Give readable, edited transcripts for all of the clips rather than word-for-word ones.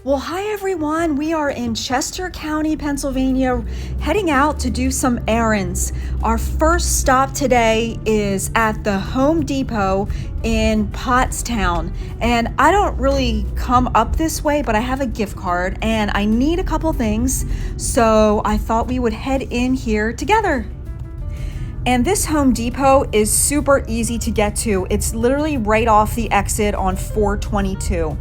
Well, hi everyone. We are in Chester County, Pennsylvania, heading out to do some errands. Our first stop today is at the Home Depot in Pottstown. And I don't really come up this way, but I have a gift card and I need a couple things. So I thought we would head in here together. And this Home Depot is super easy to get to. It's literally right off the exit on 422.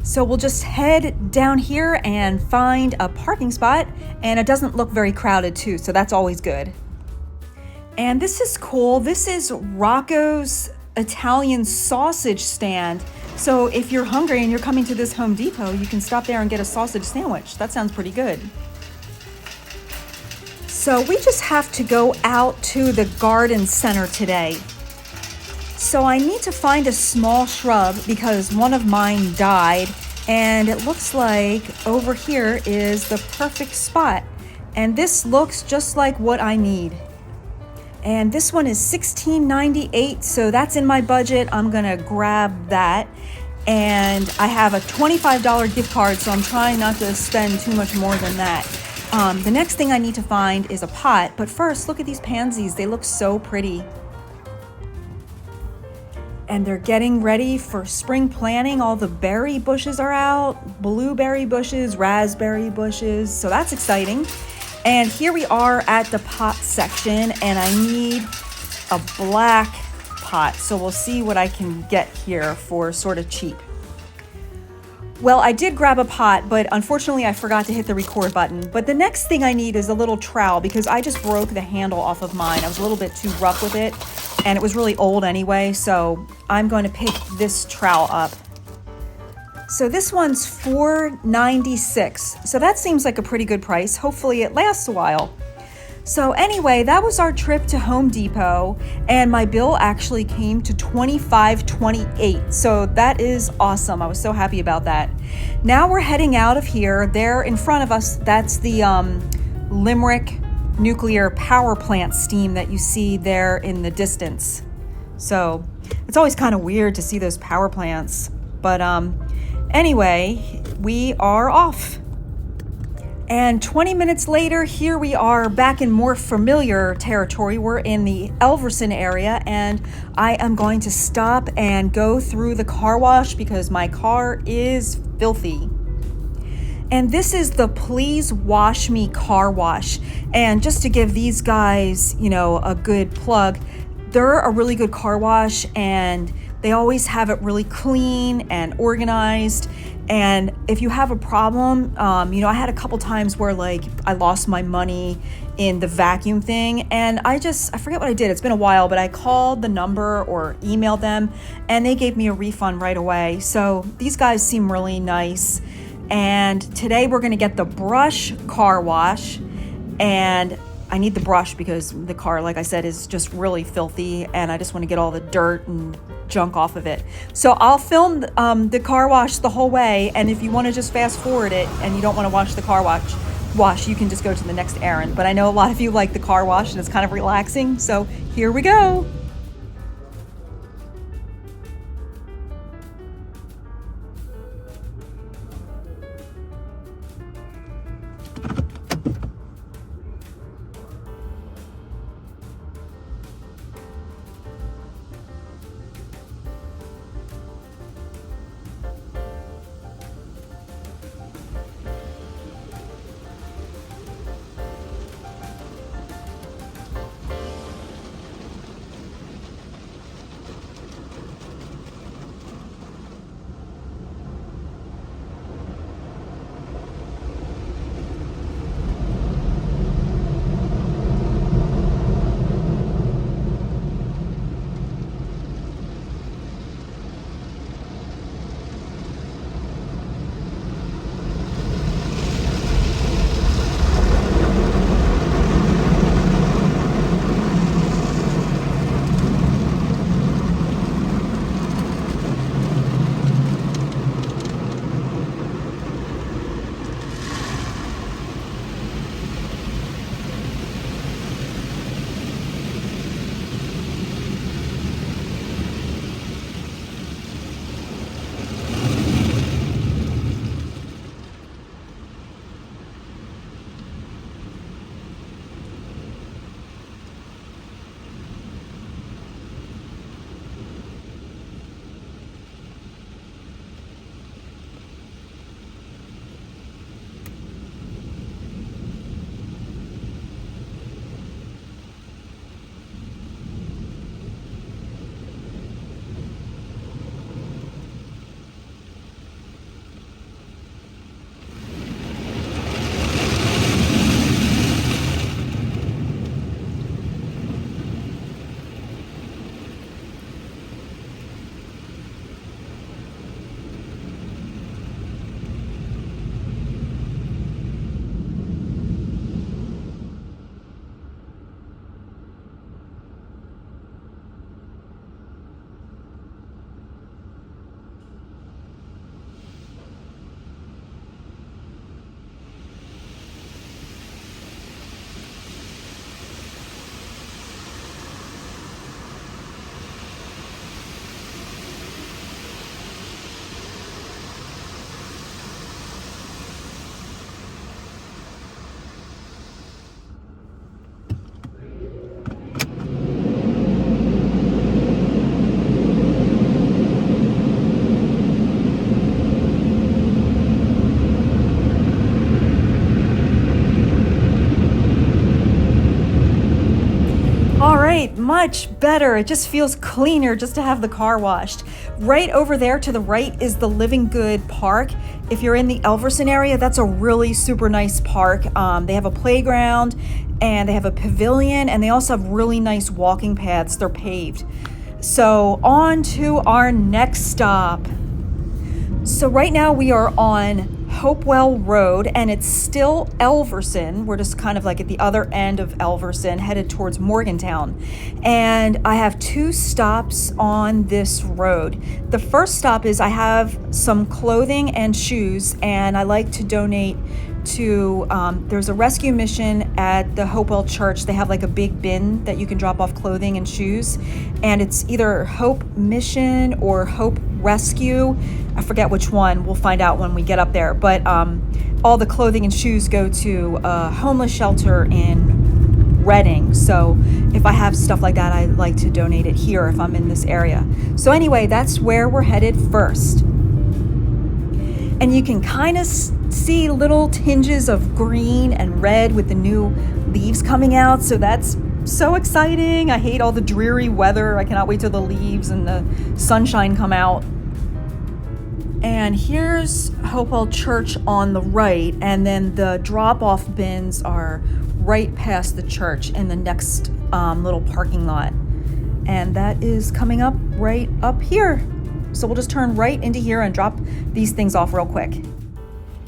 So we'll just head down here and find a parking spot, and it doesn't look very crowded too, so that's always good. And this is cool. This is Rocco's Italian sausage stand. So if you're hungry and you're coming to this Home Depot, you can stop there and get a sausage sandwich. That sounds pretty good. So we just have to go out to the garden center today. So I need to find a small shrub because one of mine died, and it looks like over here is the perfect spot. And this looks just like what I need. And this one is $16.98, so that's in my budget. I'm gonna grab that. And I have a $25 gift card, so I'm trying not to spend too much more than that. The next thing I need to find is a pot, but first, look at these pansies. They look so pretty. And they're getting ready for spring planting. All the berry bushes are out, blueberry bushes, raspberry bushes. So that's exciting. And here we are at the pot section, and I need a black pot. So we'll see what I can get here for sort of cheap. Well, I did grab a pot, but unfortunately I forgot to hit the record button. But the next thing I need is a little trowel because I just broke the handle off of mine. I was a little bit too rough with it, and it was really old anyway, so I'm going to pick this trowel up. So this one's $4.96. So that seems like a pretty good price. Hopefully it lasts a while. So anyway, that was our trip to Home Depot, and my bill actually came to $25.28. So that is awesome. I was so happy about that. Now we're heading out of here. There in front of us, that's the Limerick nuclear power plant steam that you see there in the distance. So it's always kind of weird to see those power plants. But anyway, we are off. And 20 minutes later, here we are back in more familiar territory. We're in the Elverson area, and I am going to stop and go through the car wash because my car is filthy. And this is the Please Wash Me car wash. And just to give these guys, a good plug, they're a really good car wash, and they always have it really clean and organized. And if you have a problem, I had a couple times where I lost my money in the vacuum thing, and I forget what I did. It's been a while, but I called the number or emailed them, and they gave me a refund right away. So these guys seem really nice. And today we're going to get the brush car wash, and I need the brush because the car, like I said, is just really filthy, and I just want to get all the dirt and junk off of it. So I'll film the car wash the whole way, and if you want to just fast forward it and you don't want to watch the car wash, you can just go to the next errand. But I know a lot of you like the car wash, and it's kind of relaxing, so here we go. right, much better. It just feels cleaner just to have the car washed. Right over there to the right is the Living Good Park. If you're in the Elverson area, that's a really super nice park. They have a playground and they have a pavilion, and they also have really nice walking paths. They're paved. So on to our next stop. So right now we are on Hopewell Road, and it's still Elverson. We're just kind of like at the other end of Elverson, headed towards Morgantown. And I have 2 stops on this road. The first stop is I have some clothing and shoes, and I like to donate to, there's a rescue mission at the Hopewell Church. They have like a big bin that you can drop off clothing and shoes, and it's either Hope Mission or Hope Rescue. I forget which one. We'll find out when we get up there. But all the clothing and shoes go to a homeless shelter in Reading. So if I have stuff like that, I like to donate it here if I'm in this area. So anyway, that's where we're headed first. And you can kind of see little tinges of green and red with the new leaves coming out. So that's so exciting. I hate all the dreary weather. I cannot wait till the leaves and the sunshine come out. And here's Hopewell Church on the right, and then the drop-off bins are right past the church in the next little parking lot. And that is coming up right up here. So we'll just turn right into here and drop these things off real quick.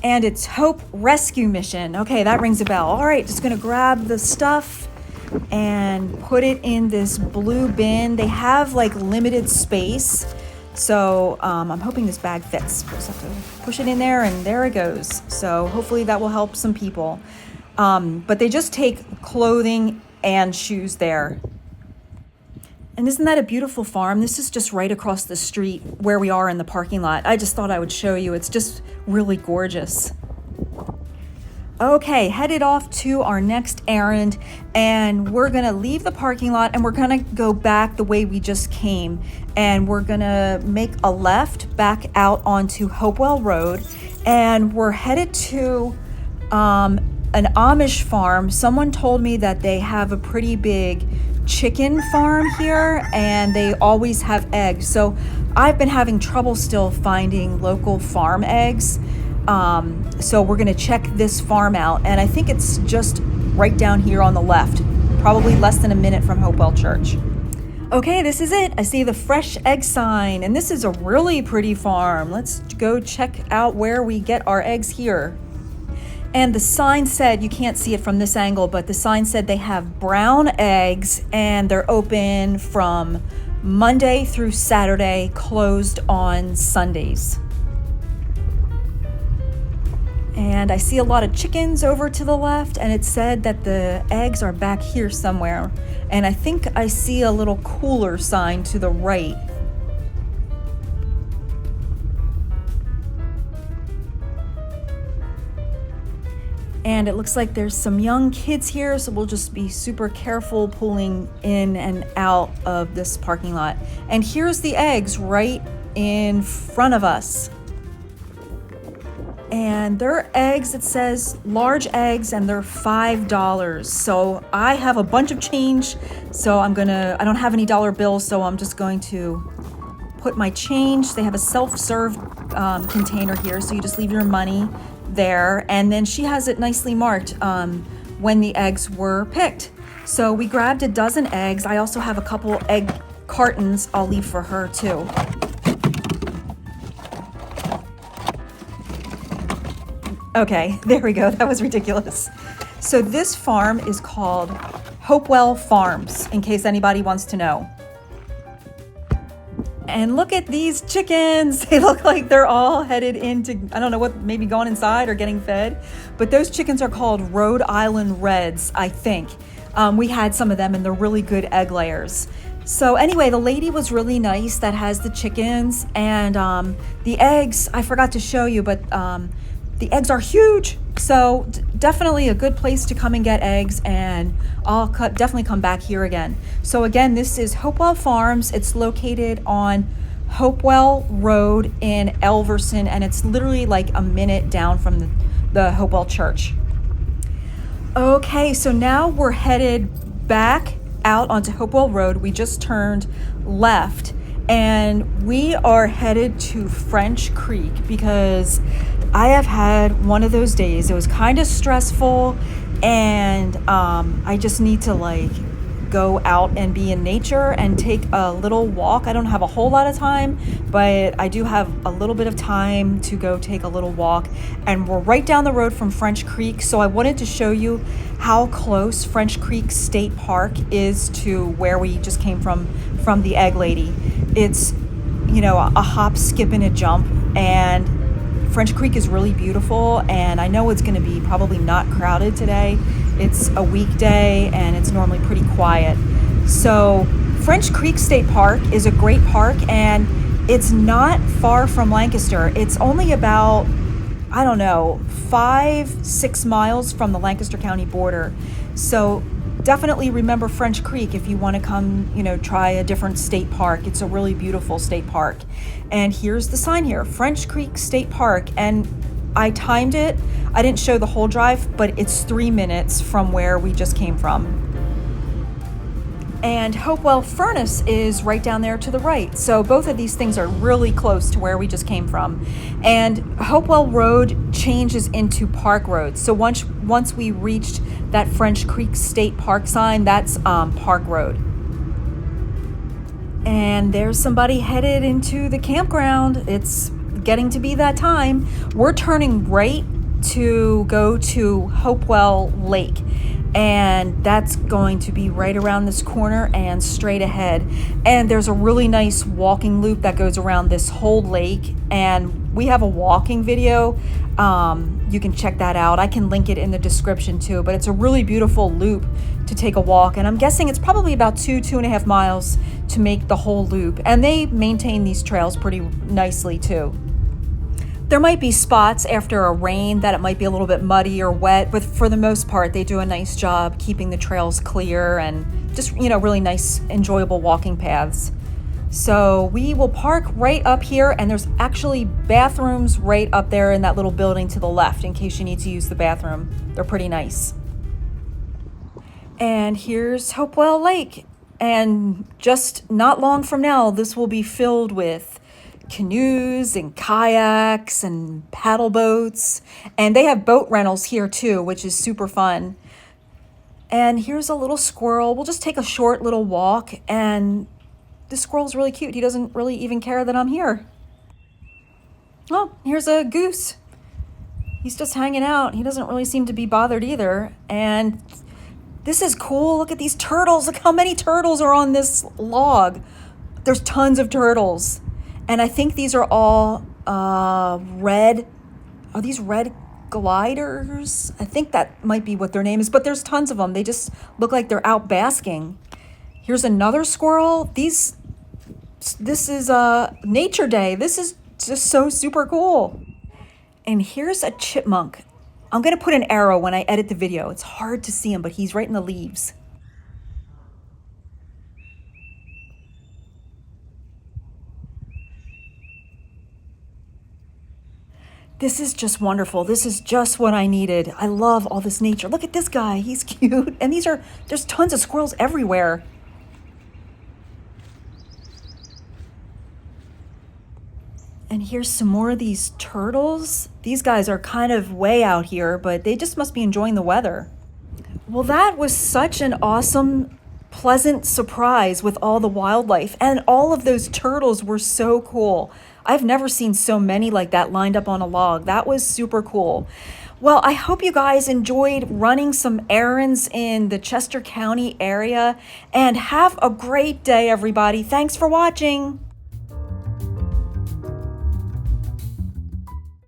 And it's Hope Rescue Mission. Okay, that rings a bell. All right, just gonna grab the stuff and put it in this blue bin. They have like limited space. So I'm hoping this bag fits. We'll just have to push it in there, and there it goes. So hopefully that will help some people. But they just take clothing and shoes there. And isn't that a beautiful farm? This is just right across the street where we are in the parking lot. I just thought I would show you. It's just really gorgeous. Okay, headed off to our next errand, and we're gonna leave the parking lot and we're gonna go back the way we just came, and we're gonna make a left back out onto Hopewell Road, and we're headed to an Amish farm. Someone told me that they have a pretty big chicken farm here, and they always have eggs. So I've been having trouble still finding local farm eggs. So we're gonna check this farm out, and I think it's just right down here on the left, probably less than a minute from Hopewell Church. Okay, this is it. I see the fresh egg sign, and this is a really pretty farm. Let's go check out where we get our eggs here. And the sign said, you can't see it from this angle, but the sign said they have brown eggs, and they're open from Monday through Saturday, closed on Sundays. And I see a lot of chickens over to the left, and it said that the eggs are back here somewhere. And I think I see a little cooler sign to the right. And it looks like there's some young kids here, so we'll just be super careful pulling in and out of this parking lot. And here's the eggs right in front of us. And they're eggs, it says large eggs, and they're $5. So I have a bunch of change, so I don't have any dollar bills, so I'm just going to put my change. They have a self-serve container here, so you just leave your money there, and then she has it nicely marked when the eggs were picked. So we grabbed a dozen eggs. I also have a couple egg cartons I'll leave for her too. Okay, there we go. That was ridiculous. So this farm is called Hopewell Farms, in case anybody wants to know. And look at these chickens. They look like they're all headed into, I don't know what, maybe going inside or getting fed. But those chickens are called Rhode Island Reds, I think. We had some of them, and they're really good egg layers. So anyway, the lady was really nice that has the chickens. And the eggs, I forgot to show you, but the eggs are huge. So definitely a good place to come and get eggs, and I'll definitely come back here again. So again, this is Hopewell Farms. It's located on Hopewell Road in Elverson, and it's literally like a minute down from the Hopewell Church. Okay, so now we're headed back out onto Hopewell Road. We just turned left and we are headed to French Creek because I have had one of those days. It was kind of stressful and I just need to like go out and be in nature and take a little walk. I don't have a whole lot of time, but I do have a little bit of time to go take a little walk. And we're right down the road from French Creek. So I wanted to show you how close French Creek State Park is to where we just came from the Egg Lady. It's, you know, a hop, skip, and a jump. And French Creek is really beautiful. And I know it's going to be probably not crowded today. It's a weekday and it's normally pretty quiet. So French Creek State Park is a great park and it's not far from Lancaster. It's only about, I don't know, 5-6 miles from the Lancaster County border. So definitely remember French Creek if you want to come, you know, try a different state park. It's a really beautiful state park. And here's the sign here, French Creek State Park. And I timed it. I didn't show the whole drive, but it's 3 minutes from where we just came from. And Hopewell Furnace is right down there to the right. So both of these things are really close to where we just came from. And Hopewell Road changes into Park Road. So once we reached that French Creek State Park sign, that's Park Road. And there's somebody headed into the campground. It's getting to be that time. We're turning right to go to Hopewell Lake, and that's going to be right around this corner and straight ahead. And there's a really nice walking loop that goes around this whole lake, and we have a walking video. You can check that out. I can link it in the description too, but it's a really beautiful loop to take a walk, and I'm guessing it's probably about 2.5 miles to make the whole loop, and they maintain these trails pretty nicely too. There might be spots after a rain that it might be a little bit muddy or wet, but for the most part, they do a nice job keeping the trails clear and just, you know, really nice, enjoyable walking paths. So we will park right up here, and there's actually bathrooms right up there in that little building to the left in case you need to use the bathroom. They're pretty nice. And here's Hopewell Lake. And just not long from now, this will be filled with canoes and kayaks and paddle boats, and they have boat rentals here too, which is super fun. And here's a little squirrel. We'll just take a short little walk, and this squirrel's really cute. He doesn't really even care that I'm here. Oh, here's a goose. He's just hanging out. He doesn't really seem to be bothered either. And this is cool. Look at these turtles. Look how many turtles are on this log. There's tons of turtles. And I think these are all red. Are these red gliders? I think that might be what their name is, but there's tons of them. They just look like they're out basking. Here's another squirrel. This is Nature Day. This is just so super cool. And here's a chipmunk. I'm going to put an arrow when I edit the video. It's hard to see him, but he's right in the leaves. This is just wonderful. This is just what I needed. I love all this nature. Look at this guy. He's cute. And there's tons of squirrels everywhere. And here's some more of these turtles. These guys are kind of way out here, but they just must be enjoying the weather. Well, that was such an awesome, pleasant surprise with all the wildlife. And all of those turtles were so cool. I've never seen so many like that lined up on a log. That was super cool. Well, I hope you guys enjoyed running some errands in the Chester County area, and have a great day, everybody. Thanks for watching.